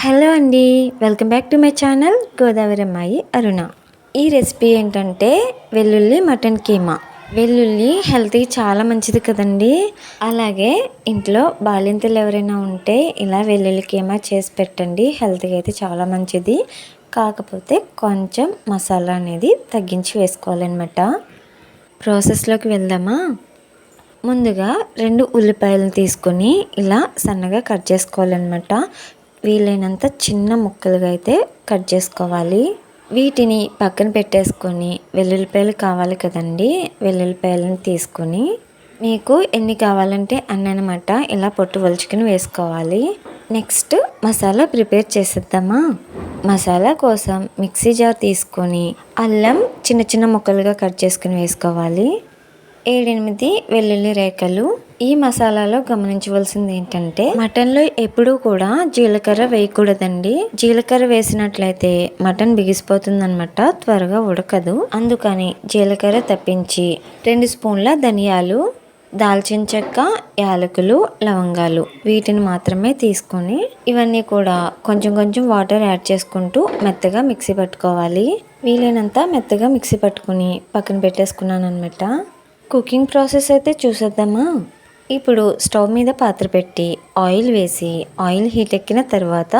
Hello అండి, welcome back to my channel Godavari అమ్మాయి అరుణ. ఈ రెసిపీ ఏంటంటే వెల్లుల్లి మటన్ కీమా. వెల్లుల్లి హెల్త్కి చాలా మంచిది కదండి. అలాగే ఇంట్లో బాలింతలు ఎవరైనా ఉంటే ఇలా వెల్లుల్లి కీమా చేసి పెట్టండి. హెల్త్కి అయితే చాలా మంచిది. కాకపోతే కొంచెం మసాలా అనేది తగ్గించి వేసుకోవాలన్నమాట. ప్రాసెస్లోకి వెళ్దామా. ముందుగా 2 ఉల్లిపాయలను తీసుకొని ఇలా సన్నగా కట్ చేసుకోవాలన్నమాట. వీలైనంత చిన్న ముక్కలుగా అయితే కట్ చేసుకోవాలి. వీటిని పక్కన పెట్టేసుకొని వెల్లుల్లిపాయలు కావాలి కదండి, వెల్లుల్లిపాయలను తీసుకొని మీకు ఎన్ని కావాలంటే అన్ని అనమాట ఇలా పొట్టు వలుచుకుని వేసుకోవాలి. నెక్స్ట్ మసాలా ప్రిపేర్ చేసేద్దామా. మసాలా కోసం మిక్సీ జార్ తీసుకొని అల్లం చిన్న చిన్న ముక్కలుగా కట్ చేసుకుని వేసుకోవాలి. 7-8 వెల్లుల్లి రేఖలు. ఈ మసాలాలో గమనించవలసింది ఏంటంటే మటన్లో ఎప్పుడూ కూడా జీలకర్ర వేయకూడదండి. జీలకర్ర వేసినట్లయితే మటన్ బిగిసిపోతుందన్నమాట, త్వరగా ఉడకదు. అందుకని జీలకర్ర తప్పించి 2 స్పూన్ల ధనియాలు, దాల్చిన చెక్క, యాలకులు, లవంగాలు వీటిని మాత్రమే తీసుకొని ఇవన్నీ కూడా కొంచెం కొంచెం వాటర్ యాడ్ చేసుకుంటూ మెత్తగా మిక్సీ పట్టుకోవాలి. వీలైనంత మెత్తగా మిక్సీ పట్టుకుని పక్కన పెట్టేసుకున్నాను అనమాట. కుకింగ్ ప్రాసెస్ అయితే చూసేద్దామా. ఇప్పుడు స్టవ్ మీద పాత్ర పెట్టి ఆయిల్ వేసి ఆయిల్ హీట్ ఎక్కిన తర్వాత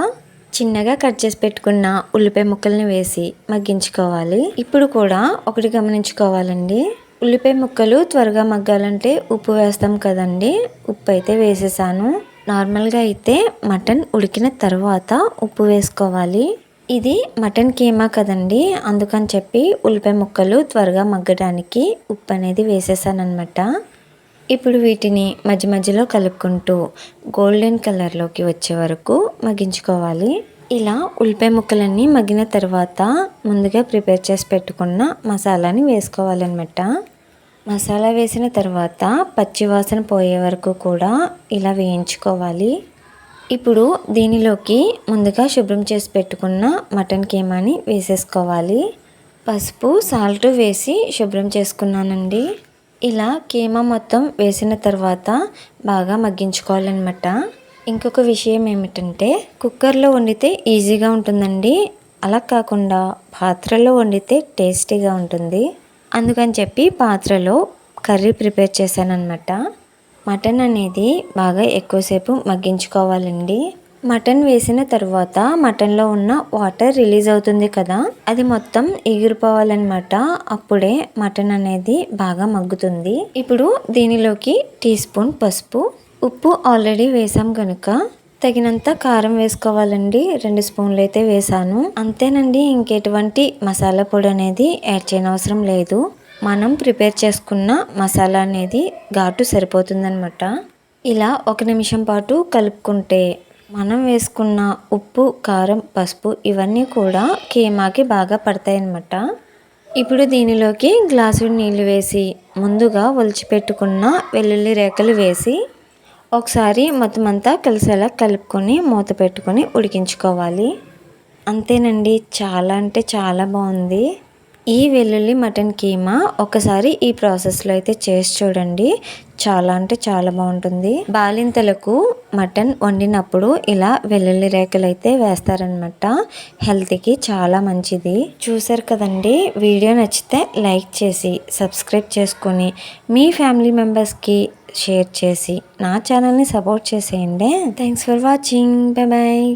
చిన్నగా కట్ చేసి పెట్టుకున్న ఉల్లిపాయ ముక్కల్ని వేసి మగ్గించుకోవాలి. ఇప్పుడు కూడా ఒకటి గమనించుకోవాలండి, ఉల్లిపాయ ముక్కలు త్వరగా మగ్గాలంటే ఉప్పు వేస్తాం కదండి. ఉప్పు అయితే వేసేసాను. నార్మల్గా అయితే మటన్ ఉడికిన తర్వాత ఉప్పు వేసుకోవాలి. ఇది మటన్ కీమా కదండి, అందుకని చెప్పి ఉల్లిపాయ ముక్కలు త్వరగా మగ్గడానికి ఉప్పు అనేది వేసేసానమాట. ఇప్పుడు వీటిని మధ్య మధ్యలో కలుపుకుంటూ గోల్డెన్ కలర్లోకి వచ్చే వరకు మగ్గించుకోవాలి. ఇలా ఉల్లిపాయ ముక్కలన్నీ మగ్గిన తర్వాత ముందుగా ప్రిపేర్ చేసి పెట్టుకున్న మసాలాని వేసుకోవాలన్నమాట. మసాలా వేసిన తర్వాత పచ్చివాసన పోయే వరకు కూడా ఇలా వేయించుకోవాలి. ఇప్పుడు దీనిలోకి ముందుగా శుభ్రం చేసి పెట్టుకున్న మటన్ కీమాని వేసేసుకోవాలి. పసుపు, సాల్ట్ వేసి శుభ్రం చేసుకున్నానండి. ఇలా కీమా మొత్తం వేసిన తర్వాత బాగా మగ్గించుకోవాలన్నమాట. ఇంకొక విషయం ఏమిటంటే కుక్కర్లో వండితే ఈజీగా ఉంటుందండి, అలా కాకుండా పాత్రలో వండితే టేస్టీగా ఉంటుంది. అందుకని చెప్పి పాత్రలో కర్రీ ప్రిపేర్ చేశానన్నమాట. మటన్ అనేది బాగా ఎక్కువసేపు మగ్గించుకోవాలండి. మటన్ వేసిన తర్వాత మటన్లో ఉన్న వాటర్ రిలీజ్ అవుతుంది కదా, అది మొత్తం ఎగిరిపోవాలన్నమాట. అప్పుడే మటన్ అనేది బాగా మగ్గుతుంది. ఇప్పుడు దీనిలోకి టీ స్పూన్ పసుపు, ఉప్పు ఆల్రెడీ వేసాం కనుక తగినంత కారం వేసుకోవాలండి. 2 స్పూన్లు అయితే వేసాను. అంతేనండి, ఇంకెటువంటి మసాలా పొడి అనేది యాడ్ చేయనవసరం లేదు. మనం ప్రిపేర్ చేసుకున్న మసాలా అనేది ఘాటు సరిపోతుందన్నమాట. ఇలా 1 నిమిషం పాటు కలుపుకుంటే మనం వేసుకున్న ఉప్పు, కారం, పసుపు ఇవన్నీ కూడా కీమాకి బాగా పడతాయి అన్నమాట. ఇప్పుడు దీనిలోకి గ్లాసు నీళ్లు వేసి ముందుగా ఒలిచిపెట్టుకున్న వెల్లుల్లి రేఖలు వేసి ఒకసారి మొత్తం అంతా కలిసేలా కలుపుకొని మూత పెట్టుకొని ఉడికించుకోవాలి. అంతేనండి, చాలా అంటే చాలా బాగుంది ఈ వెల్లుల్లి మటన్ కీమా. ఒకసారి ఈ ప్రాసెస్లో అయితే చేసి చూడండి, చాలా అంటే చాలా బాగుంటుంది. బాలింతలకు మటన్ వండినప్పుడు ఇలా వెల్లుల్లి రేఖలు అయితే వేస్తారనమాట, హెల్త్కి చాలా మంచిది. చూసారు కదండి, వీడియో నచ్చితే లైక్ చేసి సబ్స్క్రైబ్ చేసుకొని మీ ఫ్యామిలీ మెంబర్స్కి షేర్ చేసి నా ఛానల్ని సపోర్ట్ చేసేయండి. Thanks for watching. Bye bye.